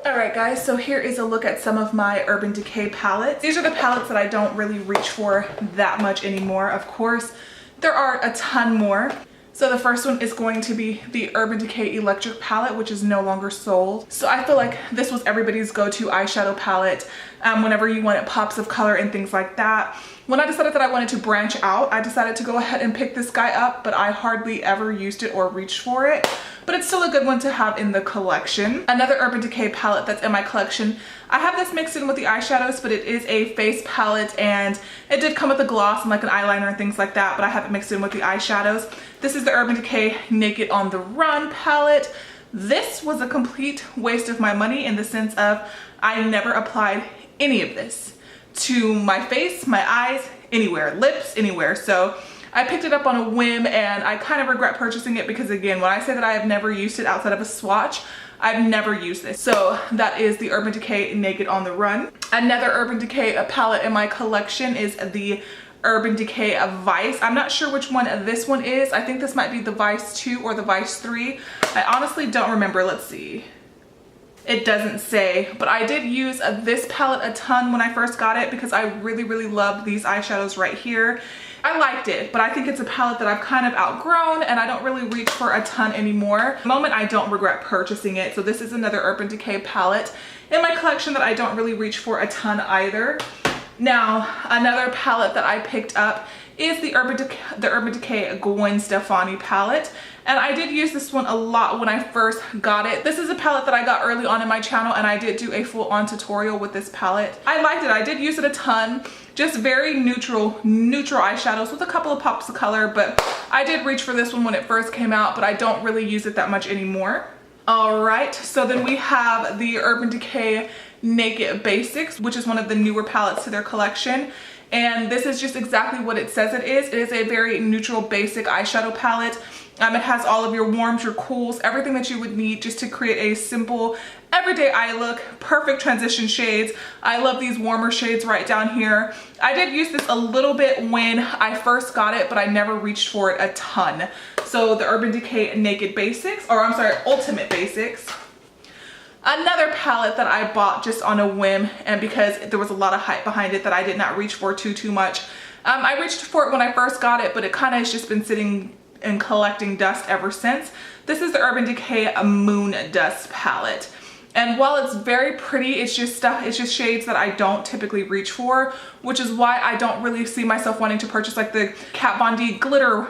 Alright guys, so here is a look at some of my Urban Decay palettes. These are the palettes that I don't really reach for that much anymore. Of course, there are a ton more. So the first one is going to be the Urban Decay Electric palette, which is no longer sold. So I feel like this was everybody's go-to eyeshadow palette whenever you wanted pops of color and things like that. When I decided that I wanted to branch out, I decided to go ahead and pick this guy up, but I hardly ever used it or reached for it. But it's still a good one to have in the collection. Another Urban Decay palette that's in my collection. I have this mixed in with the eyeshadows, but it is a face palette and it did come with a gloss and like an eyeliner and things like that, but I have it mixed in with the eyeshadows. This is the Urban Decay Naked on the Run palette. This was a complete waste of my money in the sense of I never applied any of this to my face, my eyes, anywhere, lips, anywhere. So I picked it up on a whim and I kind of regret purchasing it because again, when I say that I have never used it outside of a swatch, I've never used this. So that is the Urban Decay Naked on the Run. Another Urban Decay palette in my collection is the Urban Decay Vice. I'm not sure which one this one is. I think this might be the Vice 2 or the Vice 3. I honestly don't remember. Let's see. It doesn't say, but I did use this palette a ton when I first got it because I really loved these eyeshadows right here. I liked it, but I think it's a palette that I've kind of outgrown and I don't really reach for a ton anymore. At the moment, I don't regret purchasing it. So this is another Urban Decay palette in my collection that I don't really reach for a ton either. Now, another palette that I picked up is the Urban Decay Gwen Stefani palette. And I did use this one a lot when I first got it. This is a palette that I got early on in my channel and I did do a full-on tutorial with this palette. I liked it. I did use it a ton. Just very neutral eyeshadows with a couple of pops of color, but I did reach for this one when it first came out, but I don't really use it that much anymore. All right, so then we have the Urban Decay Naked Basics, which is one of the newer palettes to their collection. And this is just exactly what it says it is. It is a very neutral, basic eyeshadow palette. It has all of your warms, your cools, everything that you would need just to create a simple, everyday eye look. Perfect transition shades. I love these warmer shades right down here. I did use this a little bit when I first got it, but I never reached for it a ton. So the Urban Decay Naked Basics, or I'm sorry, Ultimate Basics. Another palette that I bought just on a whim and because there was a lot of hype behind it that I did not reach for too much. I reached for it when I first got it, but it kind of has just been sitting and collecting dust ever since. This is the Urban Decay Moon Dust palette. And while it's very pretty, it's just shades that I don't typically reach for, which is why I don't really see myself wanting to purchase like the Kat Von D glitter,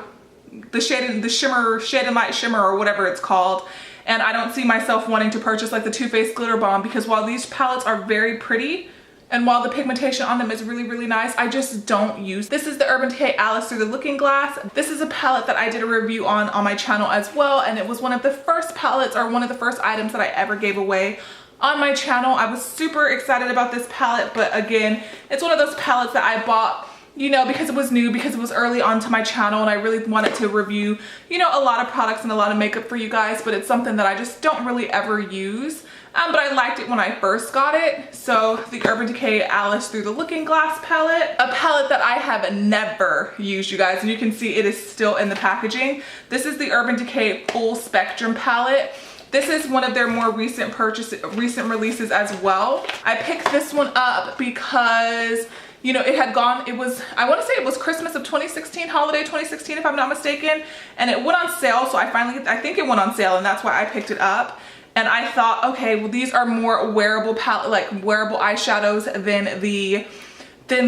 the Shade and Light Shimmer or whatever it's called. And I don't see myself wanting to purchase like the Too Faced Glitter Bomb because while these palettes are very pretty and while the pigmentation on them is really nice, I just don't use. This is the Urban Decay Alice Through the Looking Glass. This is a palette that I did a review on my channel as well, and it was one of the first palettes or one of the first items that I ever gave away on my channel. I was super excited about this palette, but again, it's one of those palettes that I bought, you know, because it was new, because it was early onto my channel and I really wanted to review, you know, a lot of products and a lot of makeup for you guys, but it's something that I just don't really ever use. But I liked it when I first got it. So the Urban Decay Alice Through the Looking Glass palette, a palette that I have never used, you guys, and you can see it is still in the packaging. This is the Urban Decay Full Spectrum palette. This is one of their more recent releases as well. I picked this one up because, you know, it had gone, I want to say it was Christmas of 2016, holiday 2016 if I'm not mistaken, and it went on sale, so I think it went on sale and that's why I picked it up. And I thought, okay, well these are more wearable palette, like wearable eyeshadows than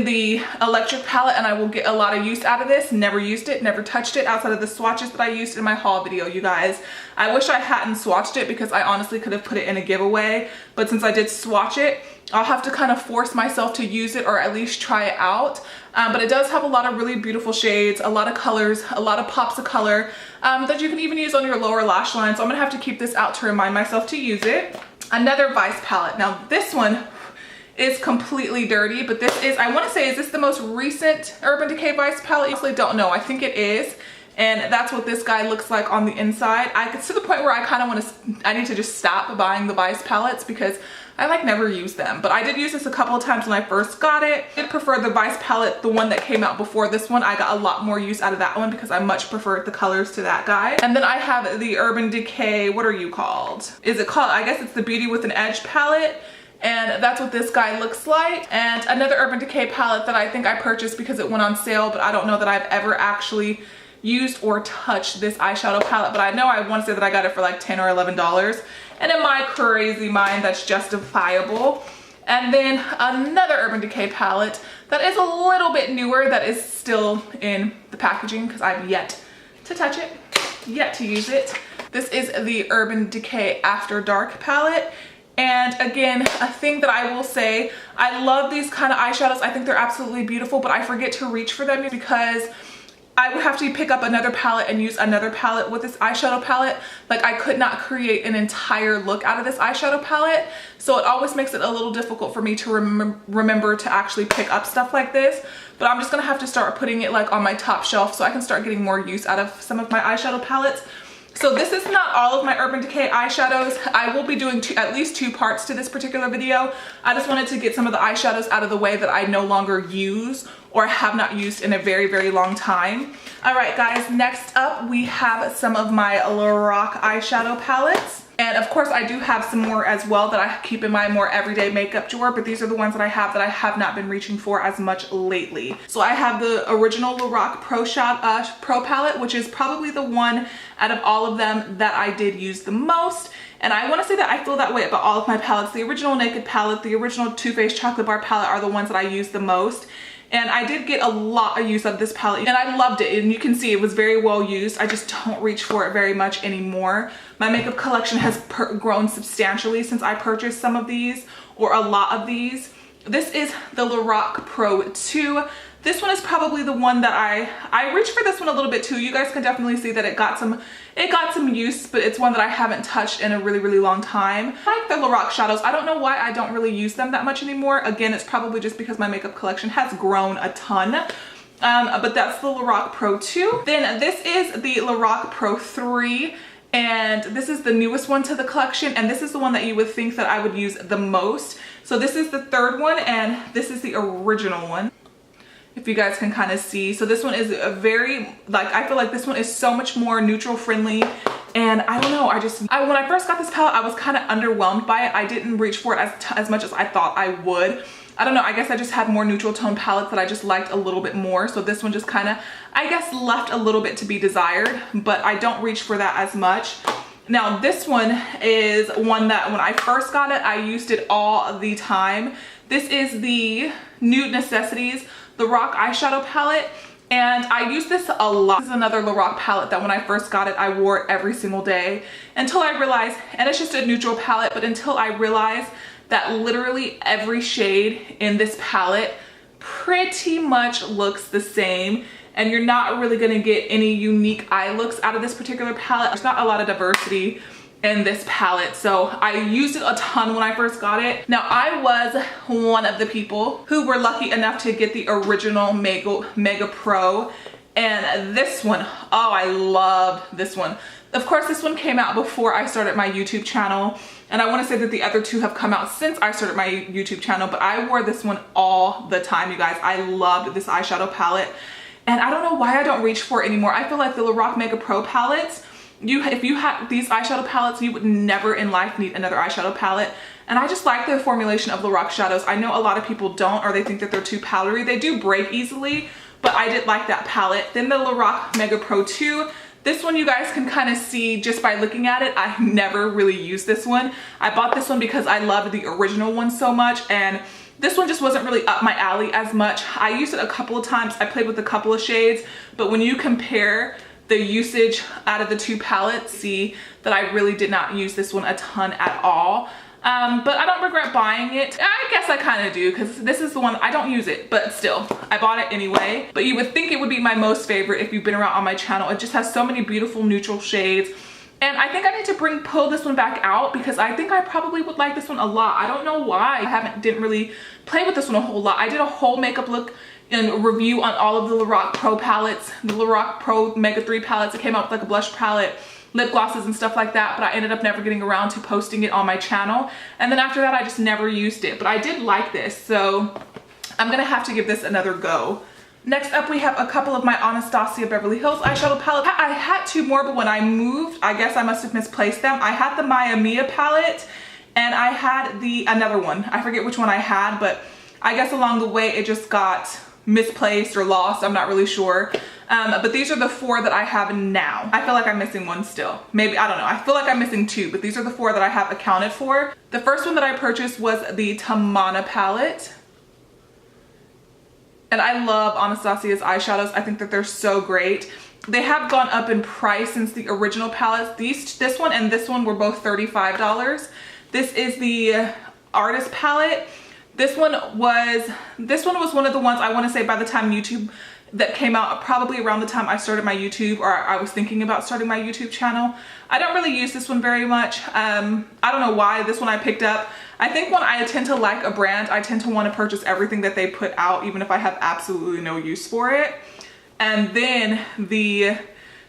the electric palette, and I will get a lot of use out of this. Never used it, never touched it outside of the swatches that I used in my haul video, you guys. I wish I hadn't swatched it because I honestly could have put it in a giveaway, but since I did swatch it, I'll have to kind of force myself to use it or at least try it out. But it does have a lot of really beautiful shades, a lot of colors, a lot of pops of color that you can even use on your lower lash line. So I'm gonna have to keep this out to remind myself to use it. Another Vice palette. Now this one is completely dirty, but this is, I want to say, is this the most recent Urban Decay Vice palette? I honestly don't know. I think it is. And that's what this guy looks like on the inside. It's to the point where I kind of want to, I need to just stop buying the Vice palettes because I like never use them, but I did use this a couple of times when I first got it. I did prefer the Vice palette, the one that came out before this one. I got a lot more use out of that one because I much preferred the colors to that guy. And then I have the Urban Decay, what are you called? Is it called, I guess it's the Beauty with an Edge palette. And that's what this guy looks like. And another Urban Decay palette that I think I purchased because it went on sale, but I don't know that I've ever actually used or touched this eyeshadow palette, but I know I want to say that I got it for like $10 or $11. And in my crazy mind, that's justifiable. And then another Urban Decay palette that is a little bit newer, that is still in the packaging because I've yet to touch it, yet to use it. This is the Urban Decay After Dark palette. And again, a thing that I will say, I love these kind of eyeshadows. I think they're absolutely beautiful, but I forget to reach for them because I would have to pick up another palette and use another palette with this eyeshadow palette. Like, I could not create an entire look out of this eyeshadow palette. So it always makes it a little difficult for me to remember to actually pick up stuff like this. But I'm just gonna have to start putting it like on my top shelf so I can start getting more use out of some of my eyeshadow palettes. So this is not all of my Urban Decay eyeshadows. I will be doing at least 2 parts to this particular video. I just wanted to get some of the eyeshadows out of the way that I no longer use or have not used in a very, very long time. All right, guys, next up we have some of my Lorac eyeshadow palettes. And of course I do have some more as well that I keep in my more everyday makeup drawer, but these are the ones that I have not been reaching for as much lately. So I have the original Lorac Pro palette, which is probably the one out of all of them that I did use the most. And I want to say that I feel that way about all of my palettes. The original Naked palette, the original Too Faced Chocolate Bar palette are the ones that I use the most. And I did get a lot of use of this palette and I loved it, and you can see it was very well used. I just don't reach for it very much anymore. My makeup collection has grown substantially since I purchased some of these, or a lot of these. This is the Lorac Pro 2. This one is probably the one that I reached for this one a little bit too. You guys can definitely see that it got some use, but it's one that I haven't touched in a really, really long time. I like the Lorac shadows. I don't know why I don't really use them that much anymore. Again, it's probably just because my makeup collection has grown a ton. But that's the Lorac Pro 2. Then this is the Lorac Pro 3. And this is the newest one to the collection, and this is the one that you would think that I would use the most. So this is the third one, and this is the original one, if you guys can kind of see. So this one is a very, like, I feel like this one is so much more neutral friendly. And I don't know, when I first got this palette, I was kind of underwhelmed by it. I didn't reach for it as much as I thought I would. I don't know, I guess I just had more neutral tone palettes that I just liked a little bit more. So this one just kind of, I guess, left a little bit to be desired, but I don't reach for that as much. Now this one is one that when I first got it, I used it all the time. This is the Nude Necessities Lorac eyeshadow palette, and I use this a lot. This is another Lorac palette that when I first got it, I wore it every single day until I realized, and it's just a neutral palette, but until I realized that literally every shade in this palette pretty much looks the same, and you're not really gonna get any unique eye looks out of this particular palette. There's not a lot of diversity in this palette, so I used it a ton when I first got it. Now I was one of the people who were lucky enough to get the original Mega Pro, and this one, oh, I loved this one. Of course, this one came out before I started my YouTube channel, and I want to say that the other two have come out since I started my YouTube channel, but I wore this one all the time, you guys. I loved this eyeshadow palette, and I don't know why I don't reach for it anymore. I feel like the Lorac Mega Pro palettes, if you had these eyeshadow palettes, you would never in life need another eyeshadow palette. And I just like the formulation of Lorac shadows. I know a lot of people don't, or they think that they're too powdery. They do break easily, but I did like that palette. Then the Lorac Mega Pro 2. This one you guys can kind of see just by looking at it. I never really used this one. I bought this one because I loved the original one so much, and this one just wasn't really up my alley as much. I used it a couple of times. I played with a couple of shades, but when you compare the usage out of the two palettes, see that I really did not use this one a ton at all. But I don't regret buying it. I guess I kind of do, because this is the one, I don't use it, but still, I bought it anyway. But you would think it would be my most favorite if you've been around on my channel. It just has so many beautiful neutral shades. And I think I need to pull this one back out, because I think I probably would like this one a lot. I don't know why. Didn't really play with this one a whole lot. I did a whole makeup look a review on all of the Lorac Pro palettes, the Lorac Pro Mega 3 palettes. It came out with like a blush palette, lip glosses and stuff like that, but I ended up never getting around to posting it on my channel. And then after that, I just never used it, but I did like this. So I'm gonna have to give this another go. Next up, we have a couple of my Anastasia Beverly Hills eyeshadow palettes. I had two more, but when I moved, I guess I must have misplaced them. I had the Maya Mia palette, and I had another one. I forget which one I had, but I guess along the way, it just got misplaced or lost. I'm not really sure. But these are the four that I have now. I feel like I'm missing one still. Maybe, I don't know. I feel like I'm missing two, but these are the four that I have accounted for. The first one that I purchased was the Tamana palette. And I love Anastasia's eyeshadows. I think that they're so great. They have gone up in price since the original palettes. This one and this one were both $35. This is the Artist palette. This one was one of the ones, I want to say, by the time YouTube that came out, probably around the time I started my YouTube, or I was thinking about starting my YouTube channel. I don't really use this one very much. I don't know why this one I picked up. I think when I tend to like a brand, I tend to want to purchase everything that they put out, even if I have absolutely no use for it. And then the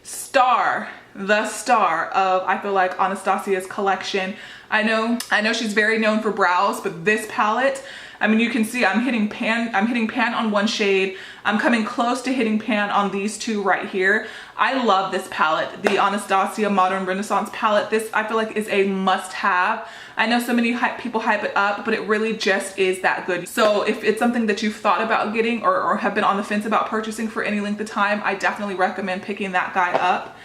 star of, I feel like, Anastasia's collection. I know she's very known for brows, but this palette, I mean, you can see I'm hitting pan on one shade. I'm coming close to hitting pan on these two right here. I love this palette, the Anastasia Modern Renaissance palette. This, I feel like, is a must-have. I know so many people hype it up, but it really just is that good. So if it's something that you've thought about getting or have been on the fence about purchasing for any length of time, I definitely recommend picking that guy up.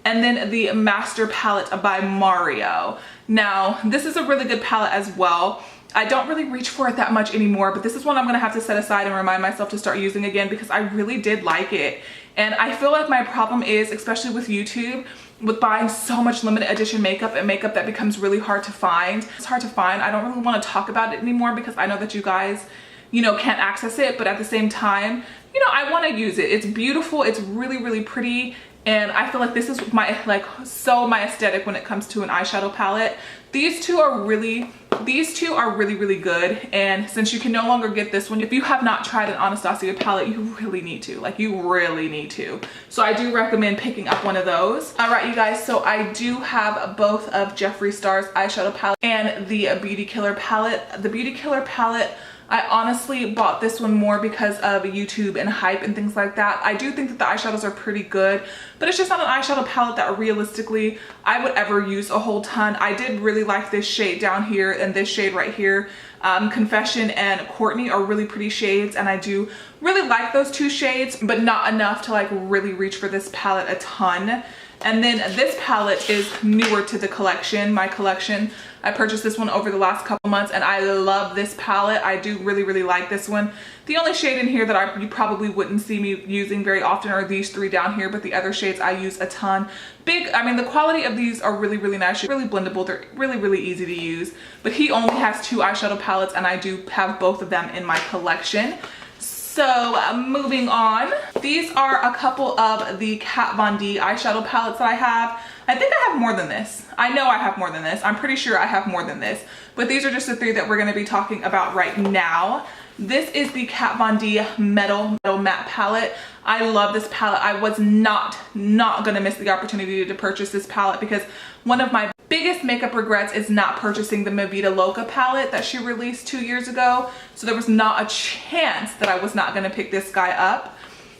And then the Master palette by Mario. Now, this is a really good palette as well. I don't really reach for it that much anymore, but this is one I'm gonna have to set aside and remind myself to start using again because I really did like it. And I feel like my problem is, especially with YouTube, with buying so much limited edition makeup and makeup that becomes really hard to find. It's hard to find. I don't really want to talk about it anymore because I know that you guys, you know, can't access it, but at the same time, you know, I want to use it. It's beautiful. It's really, really pretty. And I feel like this is my aesthetic when it comes to an eyeshadow palette. These two are really, really good. And since you can no longer get this one, if you have not tried an Anastasia palette, you really need to. Like, you really need to. So I do recommend picking up one of those. All right, you guys, so I do have both of Jeffree Star's eyeshadow palette and the Beauty Killer palette. The Beauty Killer palette, I honestly bought this one more because of YouTube and hype and things like that. I do think that the eyeshadows are pretty good, but it's just not an eyeshadow palette that realistically I would ever use a whole ton. I did really like this shade down here and this shade right here. Confession and Courtney are really pretty shades, and I do really like those two shades, but not enough to like really reach for this palette a ton. And then this palette is newer to the collection, my collection. I purchased this one over the last couple months and I love this palette. I do really, really like this one. The only shade in here that you probably wouldn't see me using very often are these three down here, but the other shades I use a ton. I mean, the quality of these are really, really nice. They're really blendable. They're really, really easy to use. But he only has two eyeshadow palettes and I do have both of them in my collection. So moving on, these are a couple of the Kat Von D eyeshadow palettes that I have. I think I have more than this. I know I have more than this. I'm pretty sure I have more than this, but these are just the three that we're gonna be talking about right now. This is the Kat Von D Metal Matte palette. I love this palette. I was not gonna miss the opportunity to purchase this palette because one of my biggest makeup regrets is not purchasing the Mi Vida Loca palette that she released 2 years ago. So there was not a chance that I was not gonna pick this guy up.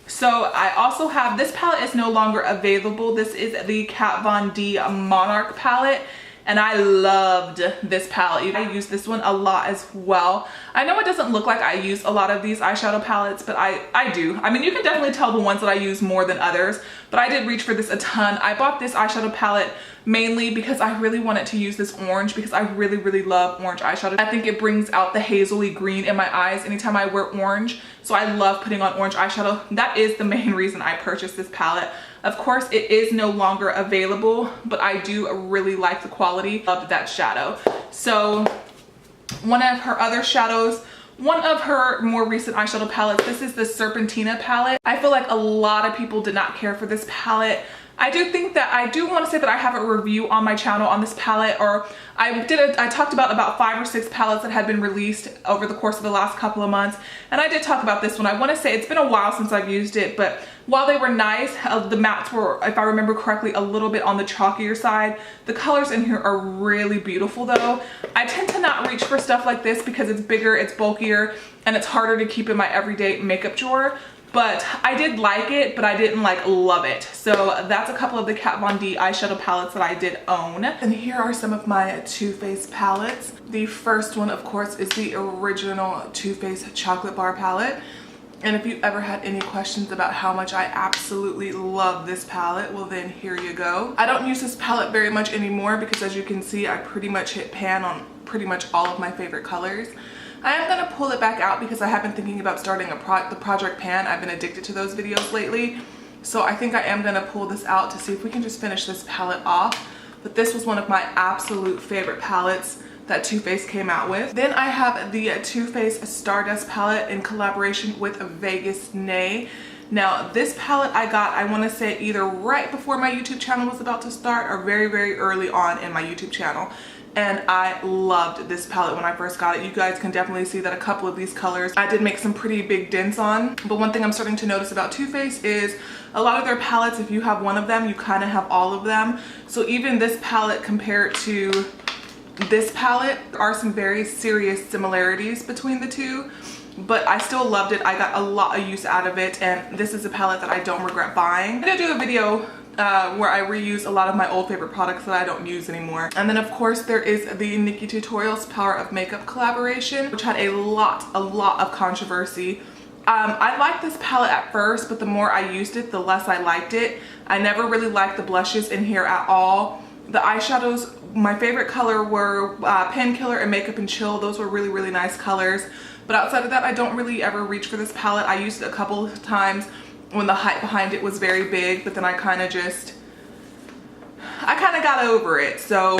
So I also have, this palette is no longer available. This is the Kat Von D Monarch palette. And I loved this palette. I use this one a lot as well. I know it doesn't look like I use a lot of these eyeshadow palettes, but I do. I mean, you can definitely tell the ones that I use more than others, but I did reach for this a ton. I bought this eyeshadow palette mainly because I really wanted to use this orange because I really, really love orange eyeshadow. I think it brings out the hazily green in my eyes anytime I wear orange. So I love putting on orange eyeshadow. That is the main reason I purchased this palette. Of course, it is no longer available, but I do really like the quality of that shadow. So one of her other shadows, one of her more recent eyeshadow palettes, this is the Serpentina palette. I feel like a lot of people did not care for this palette. I do think that I do want to say that I have a review on my channel on this palette, or I talked about 5 or 6 palettes that had been released over the course of the last couple of months, and I did talk about this one. I want to say it's been a while since I've used it, but while they were nice, the mattes were, if I remember correctly, a little bit on the chalkier side. The colors in here are really beautiful though. I tend to not reach for stuff like this because it's bigger, it's bulkier, and it's harder to keep in my everyday makeup drawer. But I did like it, but I didn't like love it. So that's a couple of the Kat Von D eyeshadow palettes that I did own. And here are some of my Too Faced palettes. The first one, of course, is the original Too Faced Chocolate Bar palette. And if you ever had any questions about how much I absolutely love this palette, well then here you go. I don't use this palette very much anymore because, as you can see, I pretty much hit pan on pretty much all of my favorite colors. I am going to pull it back out because I have been thinking about starting the Project Pan. I've been addicted to those videos lately. So I think I am going to pull this out to see if we can just finish this palette off. But this was one of my absolute favorite palettes that Too Faced came out with. Then I have the Too Faced Stardust palette in collaboration with Vegas Nay. Now this palette I got, I want to say, either right before my YouTube channel was about to start or very, very early on in my YouTube channel. And I loved this palette when I first got it. You guys can definitely see that a couple of these colors I did make some pretty big dents on. But one thing I'm starting to notice about Too Faced is a lot of their palettes, if you have one of them, you kind of have all of them. So even this palette compared to this palette, there are some very serious similarities between the two. But I still loved it. I got a lot of use out of it, and this is a palette that I don't regret buying. I'm gonna do a video where I reuse a lot of my old favorite products that I don't use anymore. And then of course there is the Nikkie Tutorials Power of Makeup collaboration, which had a lot of controversy. I liked this palette at first, but the more I used it, the less I liked it. I never really liked the blushes in here at all. The eyeshadows, my favorite color were Painkiller and Makeup and Chill. Those were really, really nice colors. But outside of that, I don't really ever reach for this palette. I used it a couple of times when the hype behind it was very big, but then I kind of got over it. So,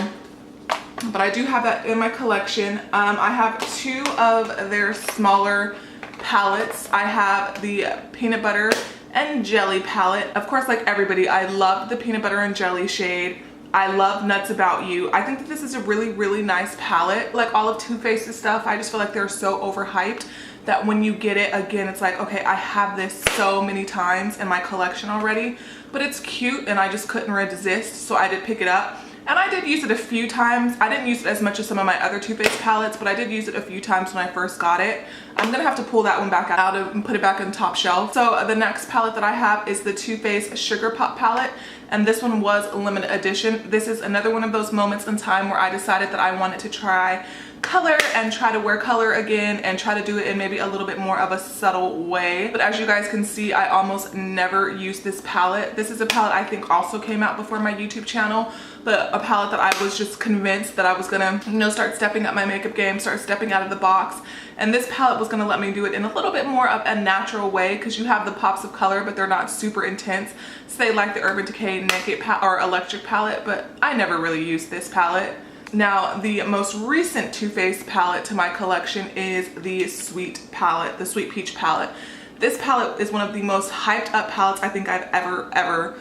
but I do have that in my collection. I have 2 of their smaller palettes. I have the Peanut Butter and Jelly palette. Of course, like everybody, I love the Peanut Butter and Jelly shade. I love Nuts About You. I think that this is a really, really nice palette. Like all of Too Faced's stuff, I just feel like they're so overhyped that when you get it, again, it's like, okay, I have this so many times in my collection already, but it's cute and I just couldn't resist, so I did pick it up. And I did use it a few times. I didn't use it as much as some of my other Too Faced palettes, but I did use it a few times when I first got it. I'm gonna have to pull that one back out and put it back on top shelf. So the next palette that I have is the Too Faced Sugar Pop palette, and this one was a limited edition. This is another one of those moments in time where I decided that I wanted to try color and try to wear color again and try to do it in maybe a little bit more of a subtle way. But as you guys can see, I almost never use this palette. This is a palette I think also came out before my YouTube channel, but a palette that I was just convinced that I was gonna, you know, start stepping up my makeup game, start stepping out of the box. And this palette was gonna let me do it in a little bit more of a natural way, because you have the pops of color, but they're not super intense. Say like the Urban Decay Naked or Electric palette, but I never really used this palette. Now, the most recent Too Faced palette to my collection is the Sweet palette, the Sweet Peach palette. This palette is one of the most hyped up palettes I think I've ever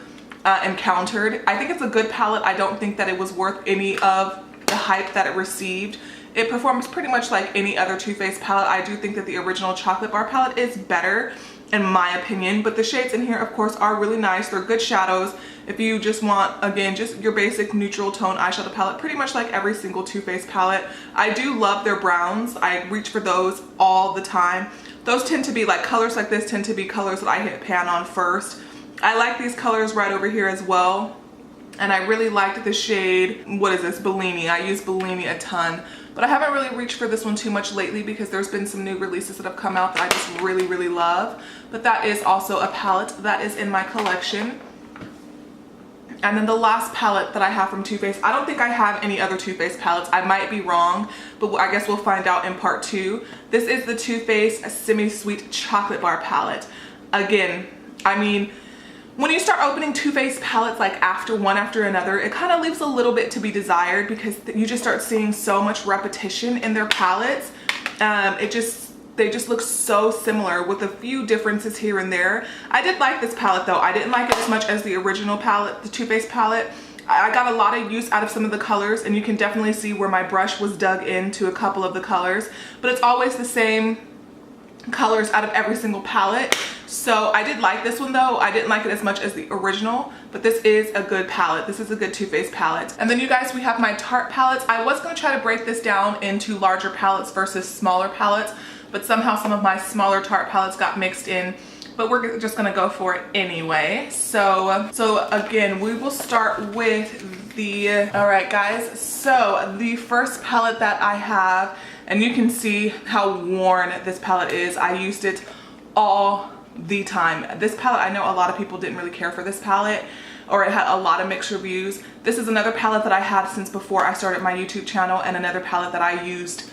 encountered. I think it's a good palette. I don't think that it was worth any of the hype that it received. It performs pretty much like any other Too Faced palette. I do think that the original Chocolate Bar palette is better in my opinion, but the shades in here of course are really nice. They're good shadows. If you just want, again, just your basic neutral tone eyeshadow palette, pretty much like every single Too Faced palette. I do love their browns. I reach for those all the time. Those tend to be like, colors like this tend to be colors that I hit pan on first. I like these colors right over here as well. And I really liked the shade, what is this, Bellini. I use Bellini a ton. But I haven't really reached for this one too much lately because there's been some new releases that have come out that I just really, really love. But that is also a palette that is in my collection. And then the last palette that I have from Too Faced, I don't think I have any other Too Faced palettes. I might be wrong, but I guess we'll find out in part 2. This is the Too Faced Semi-Sweet Chocolate Bar palette. Again, I mean, when you start opening Too Faced palettes like one after another, it kind of leaves a little bit to be desired because you just start seeing so much repetition in their palettes. they just look so similar with a few differences here and there. I did like this palette though. I didn't like it as much as the original palette, the Too Faced palette. I got a lot of use out of some of the colors, and you can definitely see where my brush was dug into a couple of the colors, but it's always the same colors out of every single palette. So I did like this one though. I didn't like it as much as the original, but this is a good palette. This is a good Too Faced palette. And then you guys, we have my Tarte palettes. I was going to try to break this down into larger palettes versus smaller palettes, but somehow some of my smaller Tarte palettes got mixed in, but we're just gonna go for it anyway. So again, we will start with the, all right guys, so the first palette that I have, and you can see how worn this palette is. I used it all the time. This palette, I know a lot of people didn't really care for this palette, or it had a lot of mixed reviews. This is another palette that I had since before I started my YouTube channel, and another palette that I used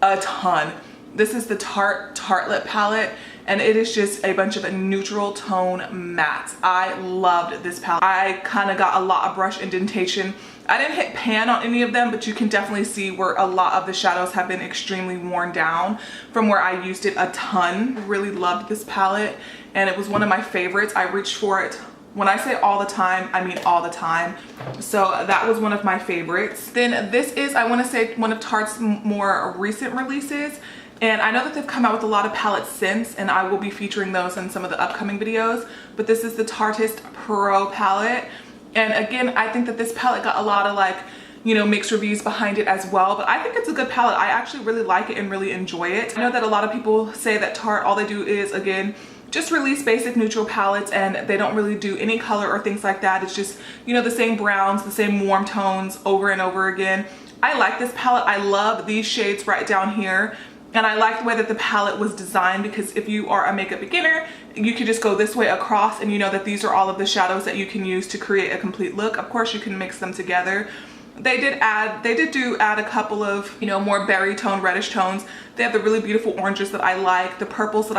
a ton. This is the Tarte Tartelette palette, and it is just a bunch of neutral tone mattes. I loved this palette. I kind of got a lot of brush indentation. I didn't hit pan on any of them, but you can definitely see where a lot of the shadows have been extremely worn down from where I used it a ton. Really loved this palette, and it was one of my favorites. I reached for it. When I say all the time, I mean all the time. So that was one of my favorites. Then this is, I want to say, one of Tarte's more recent releases. And I know that they've come out with a lot of palettes since, and I will be featuring those in some of the upcoming videos. But this is the Tarteist Pro palette. And again, I think that this palette got a lot of like, you know, mixed reviews behind it as well. But I think it's a good palette. I actually really like it and really enjoy it. I know that a lot of people say that Tarte, all they do is, again, just release basic neutral palettes, and they don't really do any color or things like that. It's just, you know, the same browns, the same warm tones over and over again. I like this palette. I love these shades right down here. And I like the way that the palette was designed, because if you are a makeup beginner, you could just go this way across, and you know that these are all of the shadows that you can use to create a complete look. Of course, you can mix them together. They did add a couple of, you know, more berry tone, reddish tones. They have the really beautiful oranges that I like, the purples that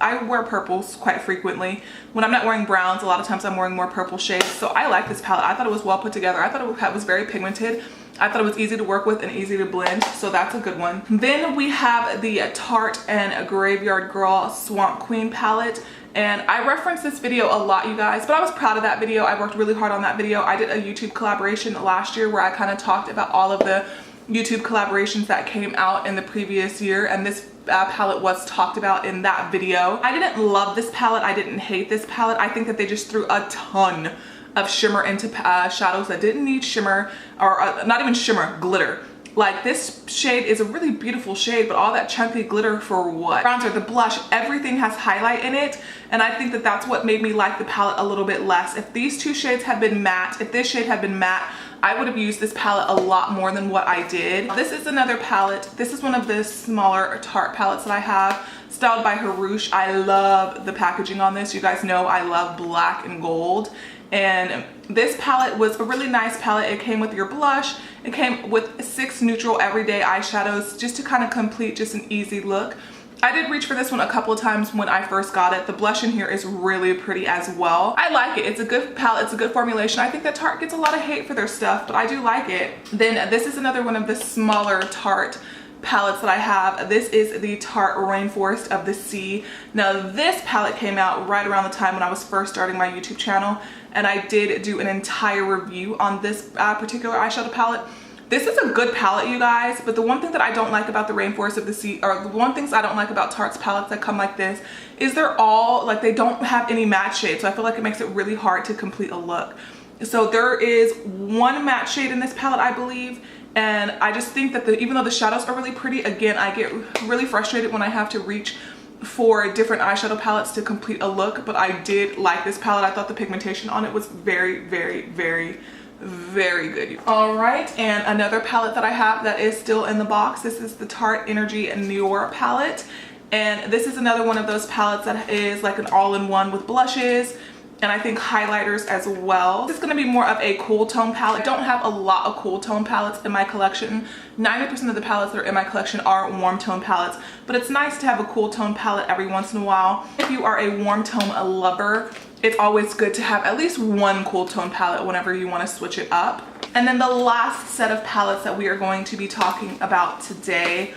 I wear purples quite frequently. When I'm not wearing browns, a lot of times I'm wearing more purple shades. So I like this palette. I thought it was well put together. I thought it was very pigmented. I thought it was easy to work with and easy to blend, so that's a good one. Then we have the Tarte and Graveyard Girl Swamp Queen palette. And I referenced this video a lot, you guys, but I was proud of that video. I worked really hard on that video. I did a YouTube collaboration last year where I kind of talked about all of the YouTube collaborations that came out in the previous year, and this palette was talked about in that video. I didn't love this palette. I didn't hate this palette. I think that they just threw a ton of shimmer into shadows that didn't need shimmer, or not even shimmer, glitter. Like, this shade is a really beautiful shade, but all that chunky glitter for what? Bronzer, the blush, everything has highlight in it, and I think that that's what made me like the palette a little bit less. If these two shades had been matte, if this shade had been matte, I would have used this palette a lot more than what I did. This is another palette. This is one of the smaller Tarte palettes that I have, styled by Harouche. I love the packaging on this. You guys know I love black and gold. And this palette was a really nice palette. It came with your blush. It came with 6 neutral everyday eyeshadows just to kind of complete just an easy look. I did reach for this one a couple of times when I first got it. The blush in here is really pretty as well. I like it. It's a good palette. It's a good formulation. I think that Tarte gets a lot of hate for their stuff, but I do like it. Then this is another one of the smaller Tarte palettes that I have. This is the Tarte Rainforest of the Sea. Now, this palette came out right around the time when I was first starting my YouTube channel, and I did do an entire review on this particular eyeshadow palette. This is a good palette, you guys, but the one thing that I don't like about the Rainforest of the Sea, or the one things I don't like about Tarte's palettes that come like this, is they're all, like, they don't have any matte shades, so I feel like it makes it really hard to complete a look. So there is one matte shade in this palette, I believe, and I just think that even though the shadows are really pretty, again, I get really frustrated when I have to reach for different eyeshadow palettes to complete a look, but I did like this palette. I thought the pigmentation on it was very, very, very, very good. All right, and another palette that I have that is still in the box. This is the Tarte Energy Noir palette, and this is another one of those palettes that is like an all-in-one with blushes, and I think highlighters as well. This is going to be more of a cool tone palette. I don't have a lot of cool tone palettes in my collection. 90% of the palettes that are in my collection are warm tone palettes, but it's nice to have a cool tone palette every once in a while. If you are a warm tone lover, it's always good to have at least one cool tone palette whenever you want to switch it up. And then the last set of palettes that we are going to be talking about today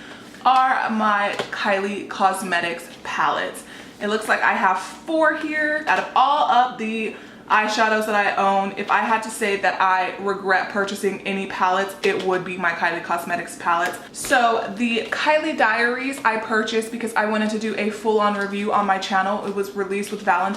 are my Kylie Cosmetics palettes. It looks like I have 4 here. Out of all of the eyeshadows that I own, if I had to say that I regret purchasing any palettes, it would be my Kylie Cosmetics palettes. So the Kylie Diaries I purchased because I wanted to do a full-on review on my channel. It was released with on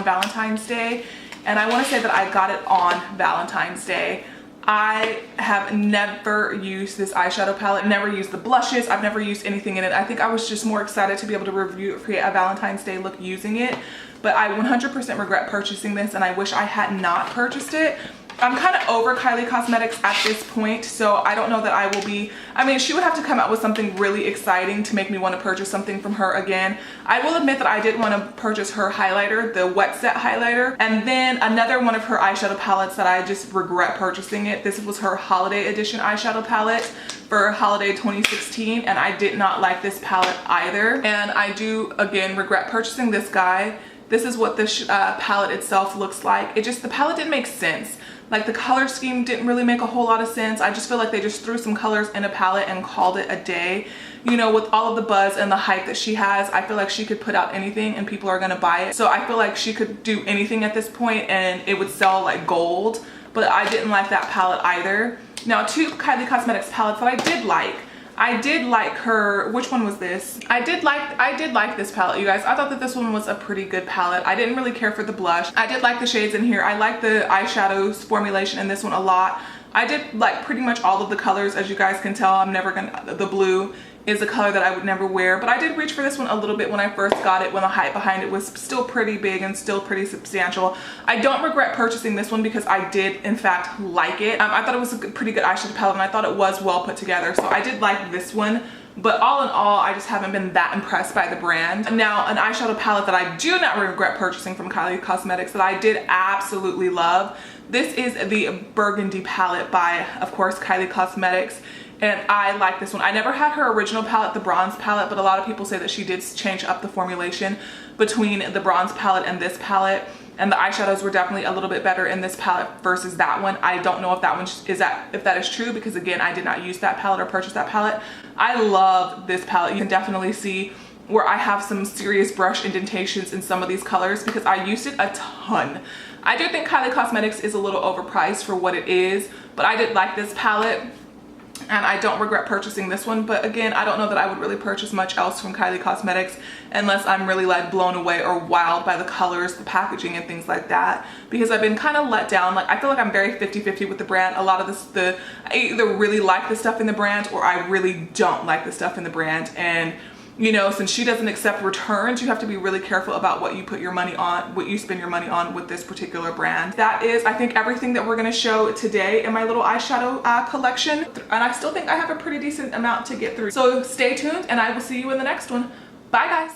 Valentine's Day, and I want to say that I got it on Valentine's Day. I have never used this eyeshadow palette, never used the blushes, I've never used anything in it. I think I was just more excited to be able to create a Valentine's Day look using it. But I 100% regret purchasing this, and I wish I had not purchased it. I'm kind of over Kylie Cosmetics at this point, so I don't know that I will be, I mean, she would have to come out with something really exciting to make me want to purchase something from her again. I will admit that I did want to purchase her highlighter, the Wet Set highlighter, and then another one of her eyeshadow palettes that I just regret purchasing it. This was her Holiday Edition eyeshadow palette for Holiday 2016, and I did not like this palette either. And I do, again, regret purchasing this guy. This is what this palette itself looks like. The palette didn't make sense. Like, the color scheme didn't really make a whole lot of sense. I just feel like they just threw some colors in a palette and called it a day. You know, with all of the buzz and the hype that she has, I feel like she could put out anything and people are gonna buy it. So I feel like she could do anything at this point and it would sell like gold. But I didn't like that palette either. Now, 2 Kylie Cosmetics palettes that I did like. I did like her, which one was this? I did like this palette, you guys. I thought that this one was a pretty good palette. I didn't really care for the blush. I did like the shades in here. I like the eyeshadows formulation in this one a lot. I did like pretty much all of the colors, as you guys can tell. The blue is a color that I would never wear, but I did reach for this one a little bit when I first got it, when the hype behind it was still pretty big and still pretty substantial. I don't regret purchasing this one because I did in fact like it. I thought it was a pretty good eyeshadow palette, and I thought it was well put together, so I did like this one. But all in all, I just haven't been that impressed by the brand. Now, an eyeshadow palette that I do not regret purchasing from Kylie Cosmetics that I did absolutely love. This is the Burgundy palette by, of course, Kylie Cosmetics. And I like this one. I never had her original palette, the bronze palette, but a lot of people say that she did change up the formulation between the bronze palette and this palette. And the eyeshadows were definitely a little bit better in this palette versus that one. I don't know if that is true, because again, I did not use that palette or purchase that palette. I love this palette. You can definitely see where I have some serious brush indentations in some of these colors because I used it a ton. I do think Kylie Cosmetics is a little overpriced for what it is, but I did like this palette. And I don't regret purchasing this one, but again, I don't know that I would really purchase much else from Kylie Cosmetics unless I'm really like blown away or wowed by the colors, the packaging, and things like that, because I've been kind of let down. Like, I feel like I'm very 50-50 with the brand. A lot of this, I either really like the stuff in the brand or I really don't like the stuff in the brand. And you know, since she doesn't accept returns, you have to be really careful about what you put your money on, what you spend your money on with this particular brand. That is, I think, everything that we're gonna show today in my little eyeshadow collection. And I still think I have a pretty decent amount to get through. So stay tuned and I will see you in the next one. Bye, guys.